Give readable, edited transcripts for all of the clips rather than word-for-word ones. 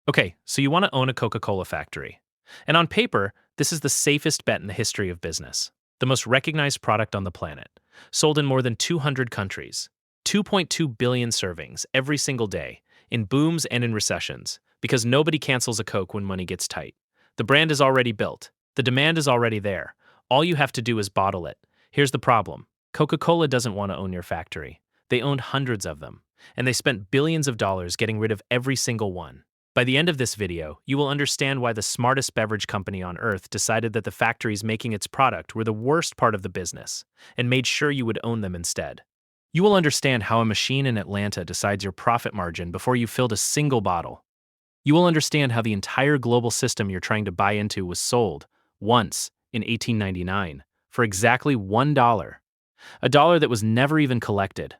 Okay, so you want to own a Coca-Cola factory. And on paper, this is the safest bet in the history of business. The most recognized product on the planet, sold in more than 200 countries, 2.2 billion servings every single day, in booms and in recessions, because nobody cancels a Coke when money gets tight. The brand is already built. The demand is already there. All you have to do is bottle it. Here's the problem. Coca-Cola doesn't want to own your factory. They owned hundreds of them, and they spent billions of dollars getting rid of every single one. By the end of this video, you will understand why the smartest beverage company on earth decided that the factories making its product were the worst part of the business, and made sure you would own them instead. You will understand how a machine in Atlanta decides your profit margin before you filled a single bottle. You will understand how the entire global system you're trying to buy into was sold, once, in 1899, for exactly $1, a dollar that was never even collected.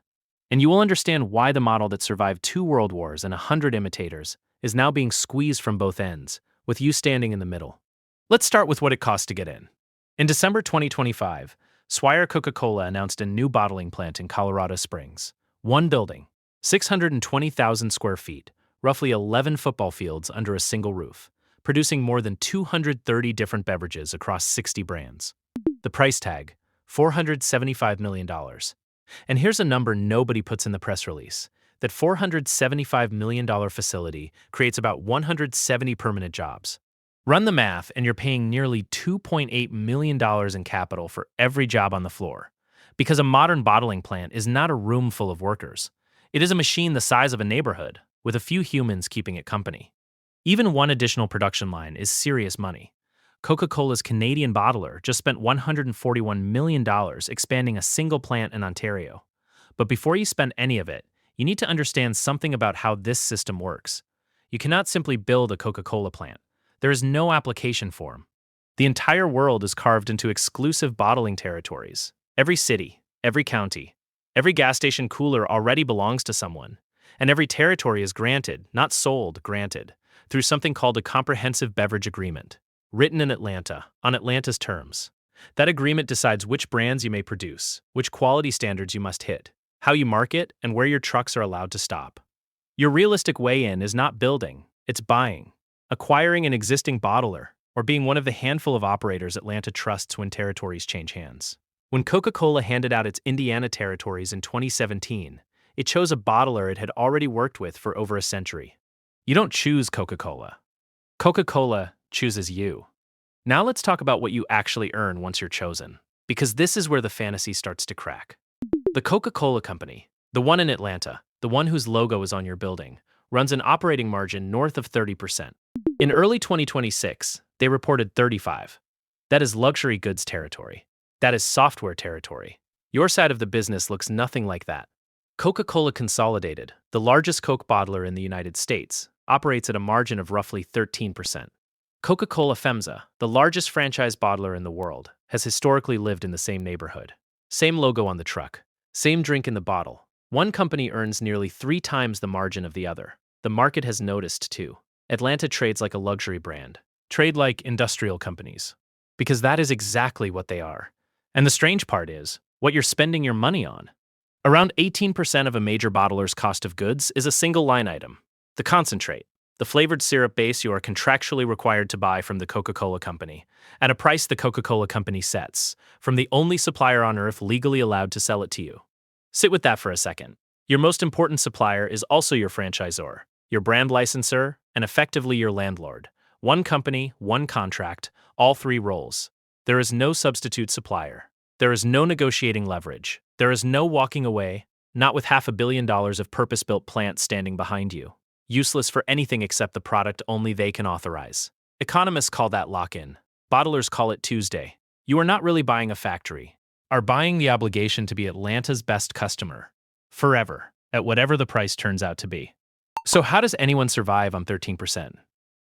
And you will understand why the model that survived 2 world wars and 100 imitators is now being squeezed from both ends, with you standing in the middle. Let's start with what it costs to get in. In December 2025, Swire Coca-Cola announced a new bottling plant in Colorado Springs. One building, 620,000 square feet, roughly 11 football fields under a single roof, producing more than 230 different beverages across 60 brands. The price tag, $475 million. And here's a number nobody puts in the press release. That $475 million facility creates about 170 permanent jobs. Run the math, and you're paying nearly $2.8 million in capital for every job on the floor. Because a modern bottling plant is not a room full of workers. It is a machine the size of a neighborhood, with a few humans keeping it company. Even one additional production line is serious money. Coca-Cola's Canadian bottler just spent $141 million expanding a single plant in Ontario. But before you spend any of it, you need to understand something about how this system works. You cannot simply build a Coca-Cola plant. There is no application form. The entire world is carved into exclusive bottling territories. Every city, every county, every gas station cooler already belongs to someone. And every territory is granted, not sold, granted, through something called a comprehensive beverage agreement, written in Atlanta, on Atlanta's terms. That agreement decides which brands you may produce, which quality standards you must hit, how you market, and where your trucks are allowed to stop. Your realistic way in is not building, it's buying, acquiring an existing bottler, or being one of the handful of operators Atlanta trusts when territories change hands. When Coca-Cola handed out its Indiana territories in 2017, it chose a bottler it had already worked with for over a century. You don't choose Coca-Cola. Coca-Cola chooses you. Now let's talk about what you actually earn once you're chosen, because this is where the fantasy starts to crack. The Coca-Cola Company, the one in Atlanta, the one whose logo is on your building, runs an operating margin north of 30%. In early 2026, they reported 35. That is luxury goods territory. That is software territory. Your side of the business looks nothing like that. Coca-Cola Consolidated, the largest Coke bottler in the United States, operates at a margin of roughly 13%. Coca-Cola FEMSA, the largest franchise bottler in the world, has historically lived in the same neighborhood. Same logo on the truck. Same drink in the bottle. One company earns nearly 3 times the margin of the other. The market has noticed, too. Atlanta trades like a luxury brand. Trade like industrial companies. Because that is exactly what they are. And the strange part is, what you're spending your money on. Around 18% of a major bottler's cost of goods is a single line item. The concentrate. The flavored syrup base you are contractually required to buy from the Coca-Cola Company, at a price the Coca-Cola Company sets, from the only supplier on earth legally allowed to sell it to you. Sit with that for a second. Your most important supplier is also your franchisor, your brand licensor, and effectively your landlord. One company, one contract, all 3 roles. There is no substitute supplier. There is no negotiating leverage. There is no walking away, not with $500 million of purpose-built plants standing behind you. Useless for anything except the product only they can authorize. Economists call that lock-in. Bottlers call it Tuesday. You are not really buying a factory. Are buying the obligation to be Atlanta's best customer. Forever, at whatever the price turns out to be. So how does anyone survive on 13%?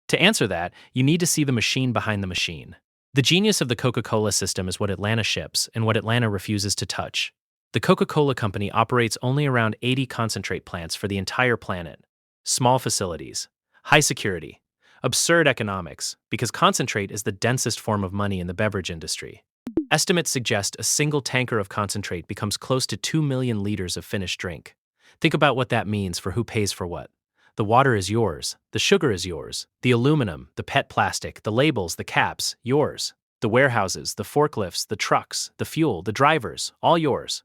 To answer that, you need to see the machine behind the machine. The genius of the Coca-Cola system is what Atlanta ships and what Atlanta refuses to touch. The Coca-Cola Company operates only around 80 concentrate plants for the entire planet. Small facilities, high security, absurd economics, because concentrate is the densest form of money in the beverage industry. Estimates suggest a single tanker of concentrate becomes close to 2 million liters of finished drink. Think about what that means for who pays for what. The water is yours, the sugar is yours, the aluminum, the PET plastic, the labels, the caps, yours. The warehouses, the forklifts, the trucks, the fuel, the drivers, all yours.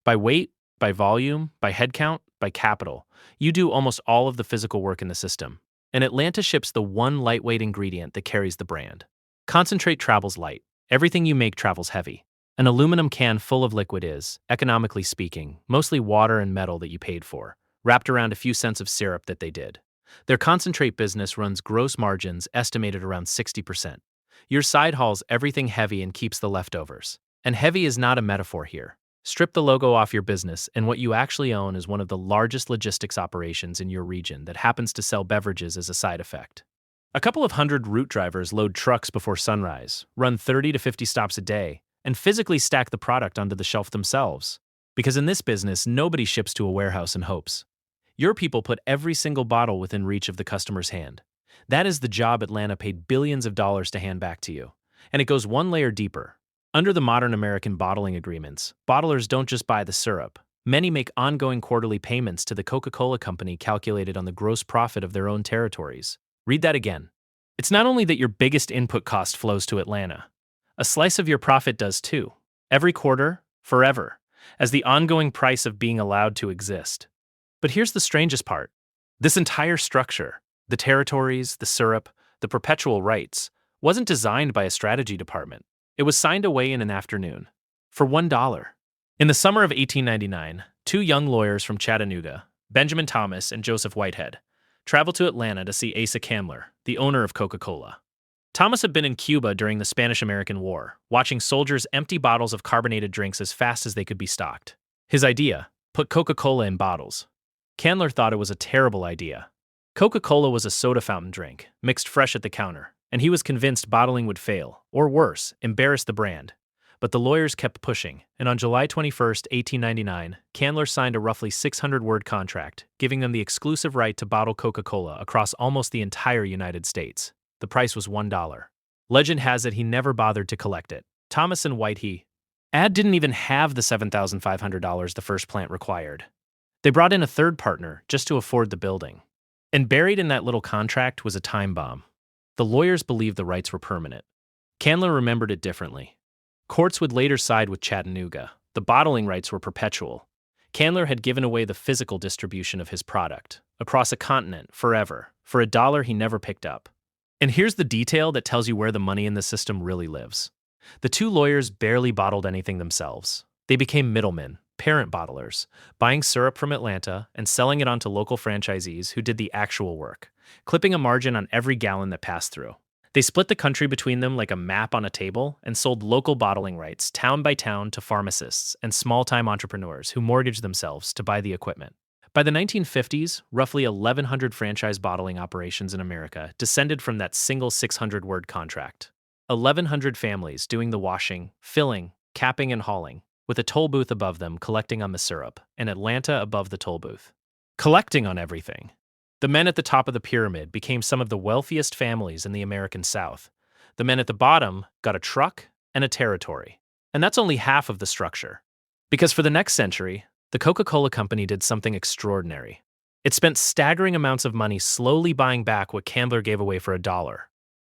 By weight, by volume, by headcount, by capital, you do almost all of the physical work in the system. And Atlanta ships the one lightweight ingredient that carries the brand. Concentrate travels light. Everything you make travels heavy. An aluminum can full of liquid is, economically speaking, mostly water and metal that you paid for, wrapped around a few cents of syrup that they did. Their concentrate business runs gross margins estimated around 60%. Your side hauls everything heavy and keeps the leftovers. And heavy is not a metaphor here. Strip the logo off your business, and what you actually own is one of the largest logistics operations in your region that happens to sell beverages as a side effect. A couple of hundred route drivers load trucks before sunrise, run 30 to 50 stops a day, and physically stack the product onto the shelf themselves. Because in this business, nobody ships to a warehouse in hopes. Your people put every single bottle within reach of the customer's hand. That is the job Atlanta paid billions of dollars to hand back to you. And it goes one layer deeper. Under the modern American bottling agreements, bottlers don't just buy the syrup. Many make ongoing quarterly payments to the Coca-Cola Company calculated on the gross profit of their own territories. Read that again. It's not only that your biggest input cost flows to Atlanta. A slice of your profit does too. Every quarter, forever, as the ongoing price of being allowed to exist. But here's the strangest part. This entire structure, the territories, the syrup, the perpetual rights, wasn't designed by a strategy department. It was signed away in an afternoon. For $1. In the summer of 1899, two young lawyers from Chattanooga, Benjamin Thomas and Joseph Whitehead, traveled to Atlanta to see Asa Candler, the owner of Coca-Cola. Thomas had been in Cuba during the Spanish-American War, watching soldiers empty bottles of carbonated drinks as fast as they could be stocked. His idea: put Coca-Cola in bottles. Candler thought it was a terrible idea. Coca-Cola was a soda fountain drink, mixed fresh at the counter, and he was convinced bottling would fail, or worse, embarrass the brand. But the lawyers kept pushing, and on July 21, 1899, Candler signed a roughly 600-word contract, giving them the exclusive right to bottle Coca-Cola across almost the entire United States. The price was $1. Legend has it he never bothered to collect it. Thomas and Whitehead didn't even have the $7,500 the first plant required. They brought in a third partner just to afford the building. And buried in that little contract was a time bomb. The lawyers believed the rights were permanent. Candler remembered it differently. Courts would later side with Chattanooga. The bottling rights were perpetual. Candler had given away the physical distribution of his product, across a continent, forever, for $1 he never picked up. And here's the detail that tells you where the money in the system really lives. The two lawyers barely bottled anything themselves. They became middlemen, parent bottlers, buying syrup from Atlanta and selling it on to local franchisees who did the actual work, clipping a margin on every gallon that passed through. They split the country between them like a map on a table and sold local bottling rights town by town to pharmacists and small-time entrepreneurs who mortgaged themselves to buy the equipment. By the 1950s, roughly 1,100 franchise bottling operations in America descended from that single 600-word contract. 1,100 families doing the washing, filling, capping, and hauling, with a toll booth above them collecting on the syrup, and Atlanta above the toll booth, collecting on everything. The men at the top of the pyramid became some of the wealthiest families in the American South. The men at the bottom got a truck and a territory. And that's only half of the structure. Because for the next century, the Coca-Cola Company did something extraordinary. It spent staggering amounts of money slowly buying back what Candler gave away for $1.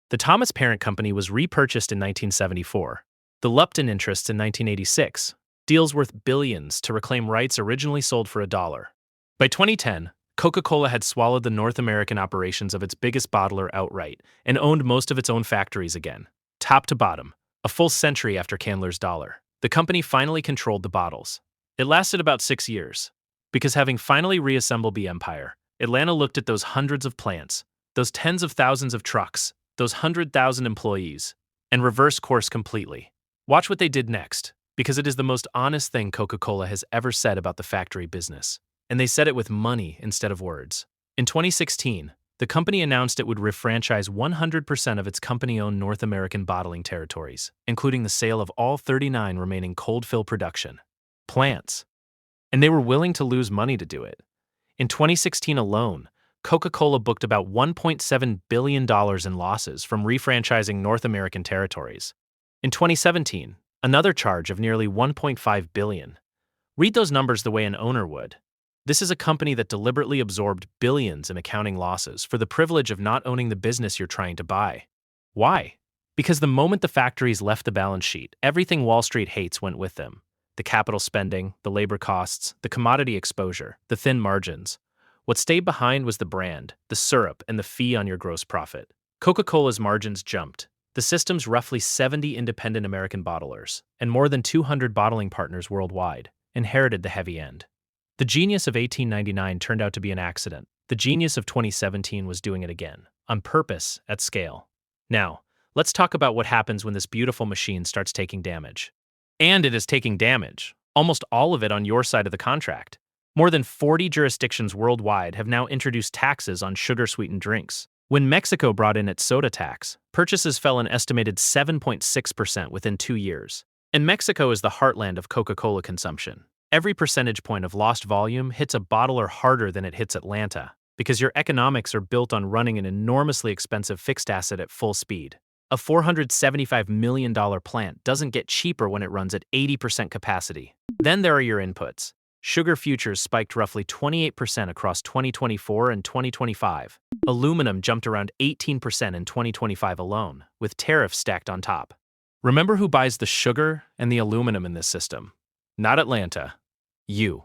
The Thomas parent company was repurchased in 1974. The Lupton interests in 1986. Deals worth billions to reclaim rights originally sold for $1. By 2010, Coca-Cola had swallowed the North American operations of its biggest bottler outright and owned most of its own factories again, top to bottom, a full century after Candler's dollar. The company finally controlled the bottles. It lasted about 6 years, because having finally reassembled the empire, Atlanta looked at those hundreds of plants, those tens of thousands of trucks, those 100,000 employees, and reversed course completely. Watch what they did next, because it is the most honest thing Coca-Cola has ever said about the factory business. And they said it with money instead of words. In 2016, the company announced it would refranchise 100% of its company-owned North American bottling territories, including the sale of all 39 remaining cold-fill production plants. And they were willing to lose money to do it. In 2016 alone, Coca-Cola booked about $1.7 billion in losses from refranchising North American territories. In 2017, another charge of nearly $1.5 billion. Read those numbers the way an owner would. This is a company that deliberately absorbed billions in accounting losses for the privilege of not owning the business you're trying to buy. Why? Because the moment the factories left the balance sheet, everything Wall Street hates went with them. The capital spending, the labor costs, the commodity exposure, the thin margins. What stayed behind was the brand, the syrup, and the fee on your gross profit. Coca-Cola's margins jumped. The system's roughly 70 independent American bottlers, and more than 200 bottling partners worldwide, inherited the heavy end. The genius of 1899 turned out to be an accident. The genius of 2017 was doing it again, on purpose, at scale. Now, let's talk about what happens when this beautiful machine starts taking damage. And it is taking damage, almost all of it on your side of the contract. More than 40 jurisdictions worldwide have now introduced taxes on sugar-sweetened drinks. When Mexico brought in its soda tax, purchases fell an estimated 7.6% within 2 years. And Mexico is the heartland of Coca-Cola consumption. Every percentage point of lost volume hits a bottler harder than it hits Atlanta, because your economics are built on running an enormously expensive fixed asset at full speed. A $475 million plant doesn't get cheaper when it runs at 80% capacity. Then there are your inputs. Sugar futures spiked roughly 28% across 2024 and 2025. Aluminum jumped around 18% in 2025 alone, with tariffs stacked on top. Remember who buys the sugar and the aluminum in this system? Not Atlanta. You.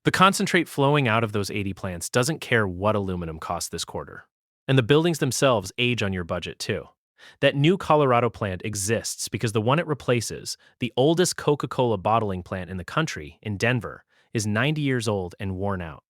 The concentrate flowing out of those 80 plants doesn't care what aluminum costs this quarter. And the buildings themselves age on your budget too. That new Colorado plant exists because the one it replaces, the oldest Coca-Cola bottling plant in the country, in Denver, is 90 years old and worn out.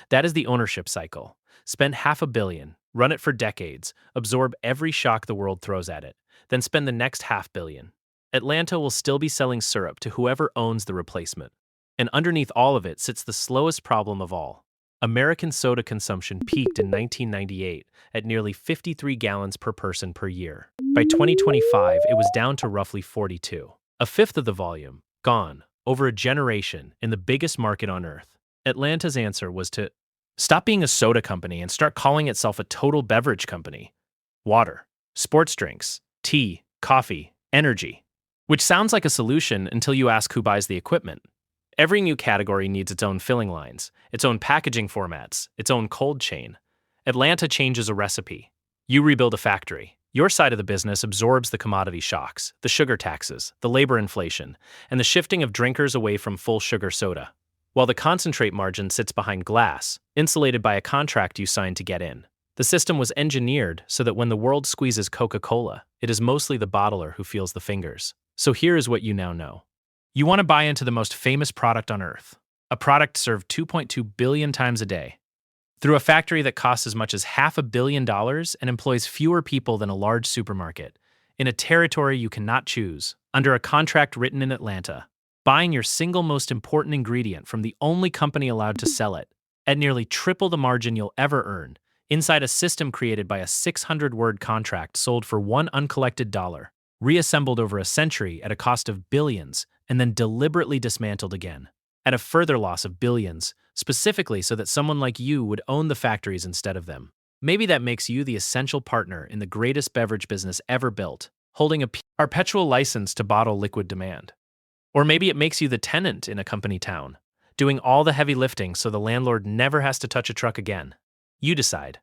That is the ownership cycle. Spend $500 million, run it for decades, absorb every shock the world throws at it, then spend the next $500 million. Atlanta will still be selling syrup to whoever owns the replacement. And underneath all of it sits the slowest problem of all. American soda consumption peaked in 1998 at nearly 53 gallons per person per year. By 2025, it was down to roughly 42. A fifth of the volume, gone, over a generation, in the biggest market on earth. Atlanta's answer was to stop being a soda company and start calling itself a total beverage company. Water, sports drinks, tea, coffee, energy. Which sounds like a solution until you ask who buys the equipment. Every new category needs its own filling lines, its own packaging formats, its own cold chain. Atlanta changes a recipe. You rebuild a factory. Your side of the business absorbs the commodity shocks, the sugar taxes, the labor inflation, and the shifting of drinkers away from full sugar soda, while the concentrate margin sits behind glass, insulated by a contract you signed to get in. The system was engineered so that when the world squeezes Coca-Cola, it is mostly the bottler who feels the fingers. So here is what you now know. You want to buy into the most famous product on earth, a product served 2.2 billion times a day, through a factory that costs as much as $500 million and employs fewer people than a large supermarket, in a territory you cannot choose, under a contract written in Atlanta, buying your single most important ingredient from the only company allowed to sell it, at nearly triple the margin you'll ever earn, inside a system created by a 600-word contract sold for one uncollected dollar, reassembled over a century at a cost of billions, and then deliberately dismantled again, at a further loss of billions, specifically so that someone like you would own the factories instead of them. Maybe that makes you the essential partner in the greatest beverage business ever built, holding a perpetual license to bottle liquid demand. Or maybe it makes you the tenant in a company town, doing all the heavy lifting so the landlord never has to touch a truck again. You decide.